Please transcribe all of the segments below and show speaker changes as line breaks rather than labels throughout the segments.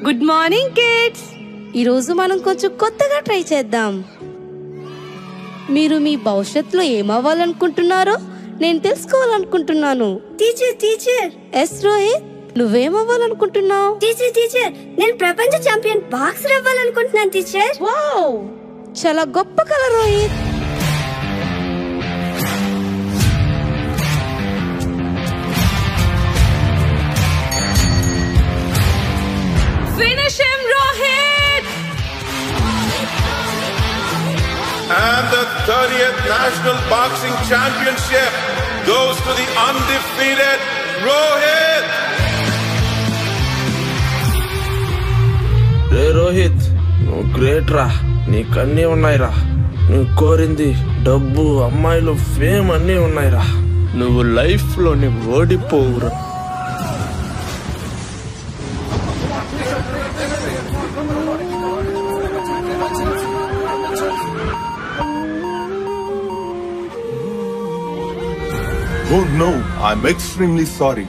Good morning kids. ఈరోజు మనం కొంచెం కొత్తగా ట్రై చేద్దాం. మీరు మీ భవిష్యత్తులో ఏమవ్వాలనుకుంటున్నారో నేను తెలుసుకోవాలనుకుంటున్నాను.
టీచర్.
ఎస్ రోహిత్, నువ్వేమవ్వాలనుకుంటున్నావు?
టీచర్, నేను ప్రపంచ ఛాంపియన్ బాక్సర్ అవ్వాలనుకుంటున్నాను టీచర్.
వావ్, చాలా గొప్ప కల Rohit. Finish him, Rohit!
And the 30th National Boxing Championship goes to the undefeated Rohit!
రే రోహిత్, నువ్వు గ్రేట్ రా. నీకన్నీ ఉన్నాయిరా. నువ్వు కోరింది డబ్బు, అమ్మాయిలు, ఫేమ్ అన్నీ ఉన్నాయిరా. నువ్వు లైఫ్ లో ఓడిపోవురా.
Oh no, I'm extremely sorry.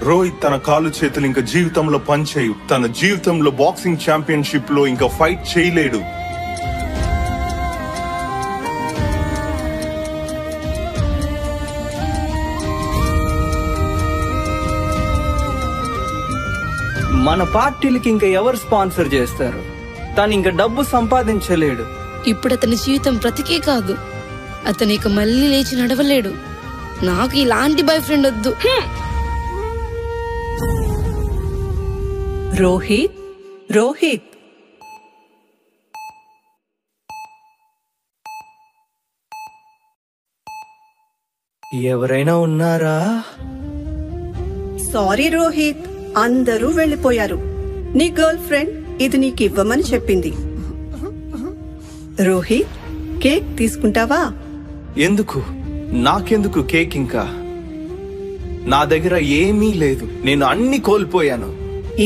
Rohit తన కాలు చేతులు ఇంకా జీవితంలో పనిచేయు. తన జీవితంలో బాక్సింగ్ ఛాంపియన్షిప్ లో ఇంకా ఫైట్ చేయలేడు.
మన పార్టీలకి ఇంకా ఎవరు స్పాన్సర్ చేస్తారు? తను ఇంకా డబ్బు సంపాదించలేడు.
ఇప్పుడు అతని జీవితం బ్రతికే కాదు, అతను ఇక మళ్ళీ లేచి నడవలేడు. నాకు ఇలాంటి బాయ్ ఫ్రెండ్ వద్దు.
రోహిత్,
ఎవరైనా ఉన్నారా?
సారీ రోహిత్, అందరూ వెళ్ళిపోయారు. నీ గర్ల్ ఫ్రెండ్ ఇది నీకు ఇవ్వమని చెప్పింది. రోహిత్, కేక్ తీసుకుంటావా?
ఎందుకు? నాకెందుకు కేక్? ఇంకా నా దగ్గర ఏమీ లేదు. నేను అన్ని కోల్పోయాను.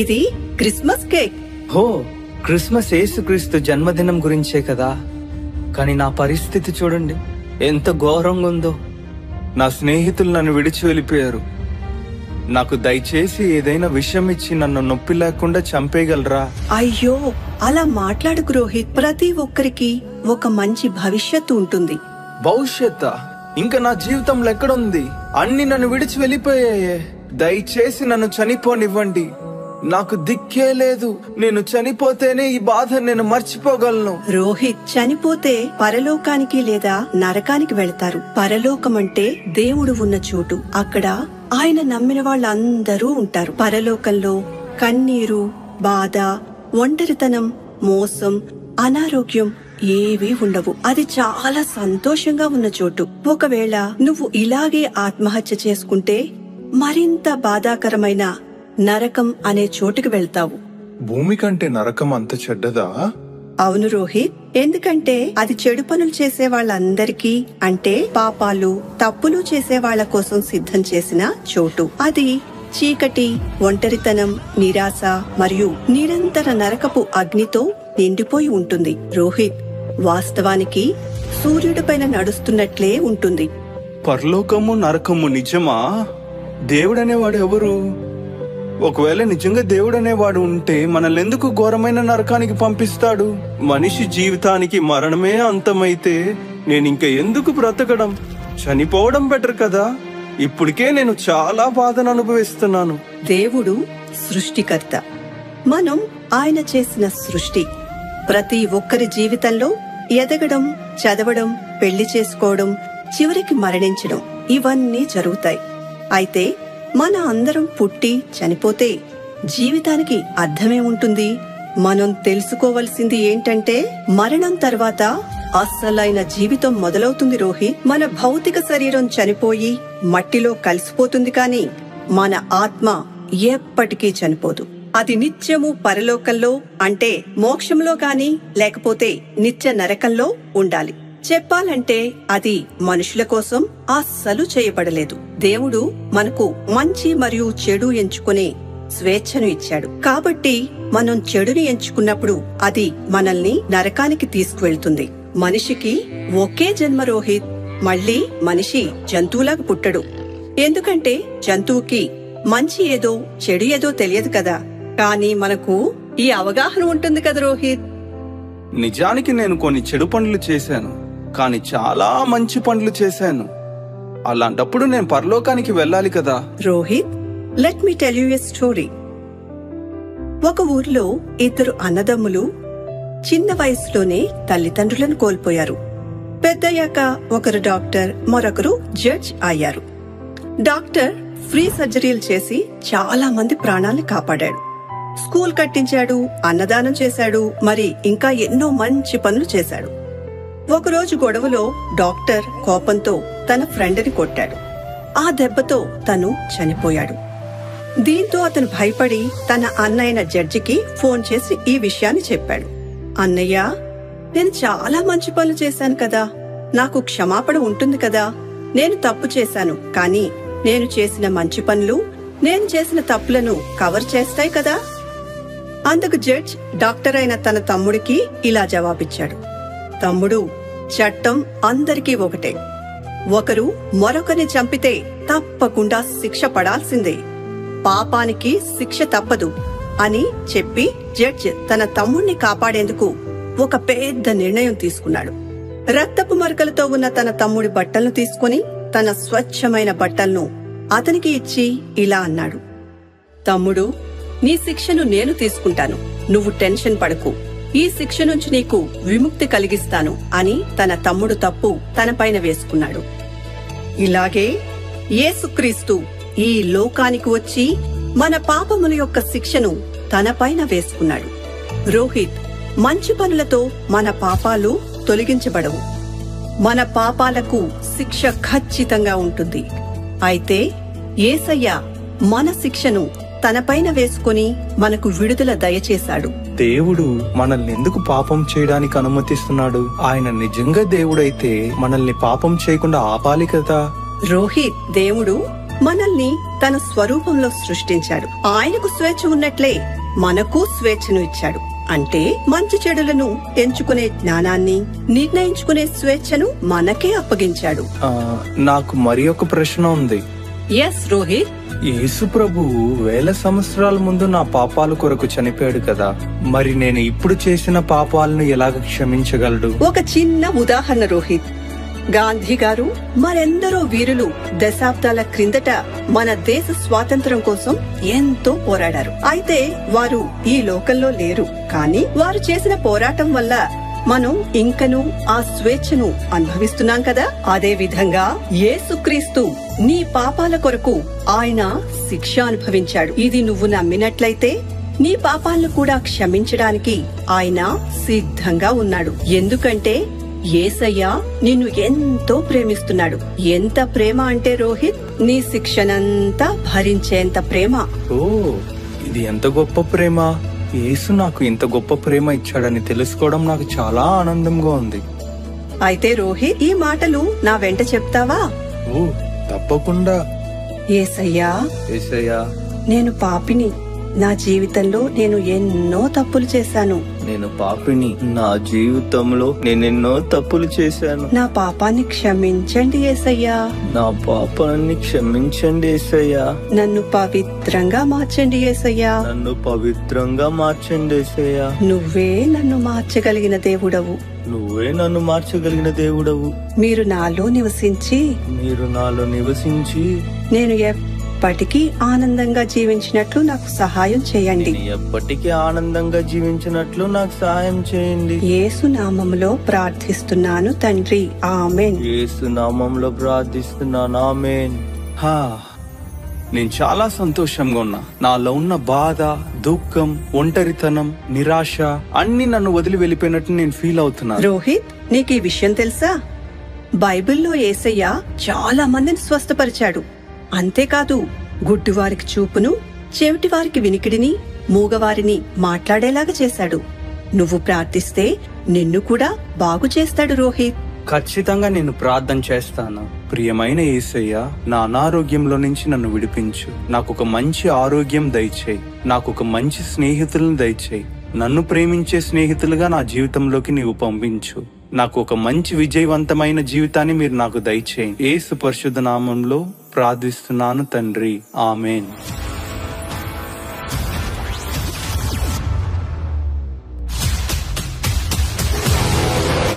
ఇది క్రిస్మస్ కేక్.
హో, క్రిస్మస్ యేసుక్రీస్తు జన్మదినం గురించే కదా. కానీ నా పరిస్థితి చూడండి ఎంత ఘోరంగా ఉందో. నా స్నేహితులు నన్ను విడిచి వెళ్ళిపోయారు. నాకు దయచేసి ఏదైనా విషయం ఇచ్చి నన్ను నొప్పి లేకుండా చంపేయగలరా?
అయ్యో, అలా మాట్లాడుకు రోహిత్. ప్రతి ఒక్కరికి ఒక మంచి భవిష్యత్తు ఉంటుంది.
భవిష్యత్తు ఇంకా నా జీవితంలో ఎక్కడుంది? అన్ని నన్ను విడిచి వెళ్ళిపోయాయే. దయచేసి నన్ను చనిపోనివ్వండి. నాకు దిక్కే లేదు. నేను చనిపోతేనే ఈ బాధ నేను మర్చిపోగలను.
రోహిత్, చనిపోతే పరలోకానికి లేదా నరకానికి వెళ్తారు. పరలోకం అంటే దేవుడు ఉన్న చోటు. అక్కడ ఆయన నమ్మిన వాళ్ళందరూ ఉంటారు. పరలోకంలో కన్నీరు, బాధ, ఒంటరితనం, మోసం, అనారోగ్యం ఏవీ ఉండవు. అది చాలా సంతోషంగా ఉన్న చోటు. ఒకవేళ నువ్వు ఇలాగే ఆత్మహత్య చేసుకుంటే మరింత బాధాకరమైన నరకం అనే చోటుకి వెళ్తావు.
భూమి కంటే నరకం అంత చెడ్డదా?
అవును రోహిత్, ఎందుకంటే అది చెడు పనులు చేసే వాళ్ళందరికీ, అంటే పాపాలు, తప్పులు చేసే వాళ్ళ కోసం సిద్ధం చేసిన చోటు. అది చీకటి, ఒంటరితనం, నిరాశ మరియు నిరంతర నరకపు అగ్నితో నిండిపోయి ఉంటుంది. రోహిత్, వాస్తవానికి సూర్యుడిపైన నడుస్తున్నట్లే ఉంటుంది.
పరలోకము నరకము నిజమా? దేవుడనేవాడు ఎవరు? ఒకవేళ నిజంగా దేవుడనేవాడు ఉంటే మనల్నెందుకు ఘోరమైన నరకానికి పంపిస్తాడు? మనిషి జీవితానికి మరణమే అంతమైతే నేనింక ఎందుకు బ్రతకడం? చనిపోవడం బెటర్ కదా. ఇప్పటికే నేను చాలా బాధను అనుభవిస్తున్నాను.
దేవుడు సృష్టికర్త, మనం ఆయన చేసిన సృష్టి. ప్రతి ఒక్కరి జీవితంలో ఎదగడం, చదవడం, పెళ్లి చేసుకోవడం, చివరికి మరణించడం, ఇవన్నీ జరుగుతాయి. అయితే మన అందరం పుట్టి చనిపోతే జీవితానికి అర్థమే ఉంటుంది. మనం తెలుసుకోవలసింది ఏంటంటే మరణం తర్వాత అస్సలైన జీవితం మొదలవుతుంది రోహిత్. మన భౌతిక శరీరం చనిపోయి మట్టిలో కలిసిపోతుంది, కానీ మన ఆత్మ ఎప్పటికీ చనిపోదు. అది నిత్యము పరలోకంలో, అంటే మోక్షంలో గాని లేకపోతే నిత్య నరకంలో ఉండాలి. చెప్పాలంటే అది మనుషుల కోసం అస్సలు చేయబడలేదు. దేవుడు మనకు మంచి మరియు చెడు ఎంచుకునే స్వేచ్ఛను ఇచ్చాడు. కాబట్టి మనం చెడుని ఎంచుకున్నప్పుడు అది మనల్ని నరకానికి తీసుకువెళ్తుంది. మనిషికి ఒకే జన్మ రోహిత్. మళ్ళీ మనిషి జంతువులాగా పుట్టడు. ఎందుకంటే జంతువుకి మంచి ఏదో చెడు ఏదో తెలియదు కదా, కానీ మనకు ఈ అవగాహన ఉంటుంది కదా రోహిత్.
నిజానికి నేను కొన్ని చెడు పనులు చేశాను, కానీ చాలా మంచి పనులు చేశాను. అలాంటప్పుడు నేను పరలోకానికి వెళ్ళాలి కదా.
Rohit, let me tell you a story. ఒక ఊర్లో ఇద్దరు అన్నదమ్ములు చిన్న వయసులోనే తల్లిదండ్రులను కోల్పోయారు. పెద్దయ్యాక ఒకరు డాక్టర్, మరొకరు జడ్జ్ అయ్యారు. డాక్టర్ ఫ్రీ సర్జరీలు చేసి చాలా మంది ప్రాణాలను కాపాడాడు. స్కూల్ కట్టించాడు, అన్నదానం చేశాడు, మరి ఇంకా ఎన్నో మంచి పనులు చేశాడు. ఒకరోజు గొడవలో డాక్టర్ కోపంతో తన ఫ్రెండ్ని కొట్టాడు. ఆ దెబ్బతో తను చనిపోయాడు. దీంతో అతను భయపడి తన అన్నయ్య జడ్జికి ఫోన్ చేసి ఈ విషయాన్ని చెప్పాడు. అన్నయ్య, నేను చాలా మంచి పనులు చేశాను కదా, నాకు క్షమాపణ ఉంటుంది కదా. నేను తప్పు చేశాను, కానీ నేను చేసిన మంచి పనులు నేను చేసిన తప్పులను కవర్ చేస్తాయి కదా. అందుకు జడ్జ్ డాక్టర్ అయిన తన తమ్ముడికి ఇలా జవాబిచ్చాడు. తమ్ముడు, చట్టం అందరికీ ఒకటే. ఒకరు మరొకరిని చంపితే తప్పకుండా శిక్ష పడాల్సిందే. పాపానికి శిక్ష తప్పదు అని చెప్పి జడ్జ్ తన తమ్ముణ్ణి కాపాడేందుకు ఒక పెద్ద నిర్ణయం తీసుకున్నాడు. రక్తపు మరకలతో ఉన్న తన తమ్ముడి బట్టలను తీసుకుని తన స్వచ్ఛమైన బట్టలను అతనికి ఇచ్చి ఇలా అన్నాడు. తమ్ముడు, నీ శిక్షను నేను తీసుకుంటాను, నువ్వు టెన్షన్ పడకు. ఈ శిక్ష నుంచి నీకు విముక్తి కలిగిస్తాను అని తన తమ్ముడు తప్పు తనపైన వేసుకున్నాడు. ఇలాగే యేసుక్రీస్తు ఈ లోకానికి వచ్చి మన పాపముల యొక్క శిక్షను తనపైన వేసుకున్నాడు. రోహిత్, మంచి పనులతో మన పాపాలు తొలగించబడవు. మన పాపాలకు శిక్ష ఖచ్చితంగా ఉంటుంది. అయితే యేసయ్య మన శిక్షను తనపైన వేసుకుని మనకు విడుదల దయచేశాడు.
దేవుడు మనల్ని ఎందుకు పాపం చేయడానికి అనుమతిస్తున్నాడు? ఆయన నిజంగా దేవుడైతే మనల్ని పాపం చేయకుండా ఆపాలి కదా.
రోహిత్, దేవుడు మనల్ని తన స్వరూపంలో సృష్టించాడు. ఆయనకు స్వేచ్ఛ ఉన్నట్లే మనకు స్వేచ్ఛను ఇచ్చాడు. అంటే మంచి చెడులను ఎంచుకునే జ్ఞానాన్ని, నిర్ణయించుకునే స్వేచ్ఛను మనకే అప్పగించాడు.
నాకు మరి ఒక ప్రశ్న ఉంది.
ఎస్ రోహిత్.
యేసు ప్రభువు 1000 సంవత్సరాల ముందు నా పాపాల కొరకు చనిపోయాడు కదా, మరి నేను ఇప్పుడు చేసిన పాపాలను ఎలాగ క్షమించగలడు?
ఒక చిన్న ఉదాహరణ రోహిత్. గాంధీ గారు మరెందరో వీరులు దశాబ్దాల క్రిందట మన దేశ స్వాతంత్ర్యం కోసం ఎంతో పోరాడారు. అయితే వారు ఈ లోకంలో లేరు, కానీ వారు చేసిన పోరాటం వల్ల మనం ఇంకనూ ఆ స్వేచ్ఛను అనుభవిస్తున్నాం కదా. అదే విధంగా యేసుక్రీస్తు నీ పాపాల కొరకు ఆయన శిక్ష అనుభవించాడు. ఇది నువ్వు నమ్మినట్లయితే నీ పాపాలను కూడా క్షమించడానికి ఆయన సిద్ధంగా ఉన్నాడు. ఎందుకంటే యేసయ్య నిన్ను ఎంతో ప్రేమిస్తున్నాడు. ఎంత ప్రేమ అంటే రోహిత్, నీ శిక్షనంతా భరించేంత ప్రేమ.
ఓ, ఇది ఎంత గొప్ప ప్రేమ! యేసు నాకు ఇంత గొప్ప ప్రేమ ఇచ్చాడని తెలుసుకోవడం నాకు చాలా ఆనందంగా ఉంది.
అయితే రోహిత్, ఈ మాటలు నా వెంట చెప్తావా?
ఓ, తప్పకుండా.
యేసయ్యా,
యేసయ్యా,
నేను పాపిని. నా జీవితంలో నేను ఎన్నో తప్పులు చేశాను.
నేను పాపిని. నా జీవితంలో నేనెన్నో తప్పులు చేశాను.
నా పాపాన్ని క్షమించండి యేసయ్యా.
నా పాపాన్ని క్షమించండి యేసయ్యా.
నన్ను పవిత్రంగా మార్చండి యేసయ్యా.
నన్ను పవిత్రంగా మార్చండి యేసయ్యా.
నువ్వే నన్ను మార్చగలిగిన దేవుడవు.
నువ్వే నన్ను మార్చగలిగిన దేవుడవు.
మీరు నాలో నివసించి నేను ఎప్పటికీ ఆనందంగా జీవించినట్లు నాకు సహాయం చేయండి.
ఎప్పటికీ ఆనందంగా జీవించినట్లు నాకు సహాయం చేయండి.
యేసు నామములో ప్రార్థిస్తున్నాను తండ్రి, ఆమేన్.
యేసు నామంలో ప్రార్థిస్తున్నాను, ఆమేన్. నేను చాలా సంతోషంగా ఉన్నా. నాలో ఉన్న బాధ, దుఃఖం, ఒంటరితనం, నిరాశ అన్ని నన్ను వదిలి వెళ్ళిపోయినట్టు నేను ఫీల్ అవుతున్నా.
రోహిత్, నీకు ఈ విషయం తెలుసా? బైబిల్లో యేసయ్య చాలా మందిని స్వస్థపరిచాడు. అంతేకాదు, గుడ్డివారికి చూపును, చెవిటివారికి వినికిడిని, మూగవారిని మాట్లాడేలాగా చేశాడు. నువ్వు ప్రార్థిస్తే నిన్ను కూడా బాగు చేస్తాడు రోహిత్.
ఖచ్చితంగా నేను ప్రార్థన చేస్తాను. ప్రియమైన యేసయ్య, నా అనారోగ్యంలో నుంచి నన్ను విడిపించు. నాకు ఒక మంచి ఆరోగ్యం దయచేయి. నాకు ఒక మంచి స్నేహితులను దయచేయి. నన్ను ప్రేమించే స్నేహితులుగా నా జీవితంలోకి నీవు పంపించు. నాకు ఒక మంచి విజయవంతమైన జీవితాన్ని మీరు నాకు దయచేయండి. యేసు పరిశుద్ధ నామంలో ప్రార్థిస్తున్నాను తండ్రి, ఆమేన్.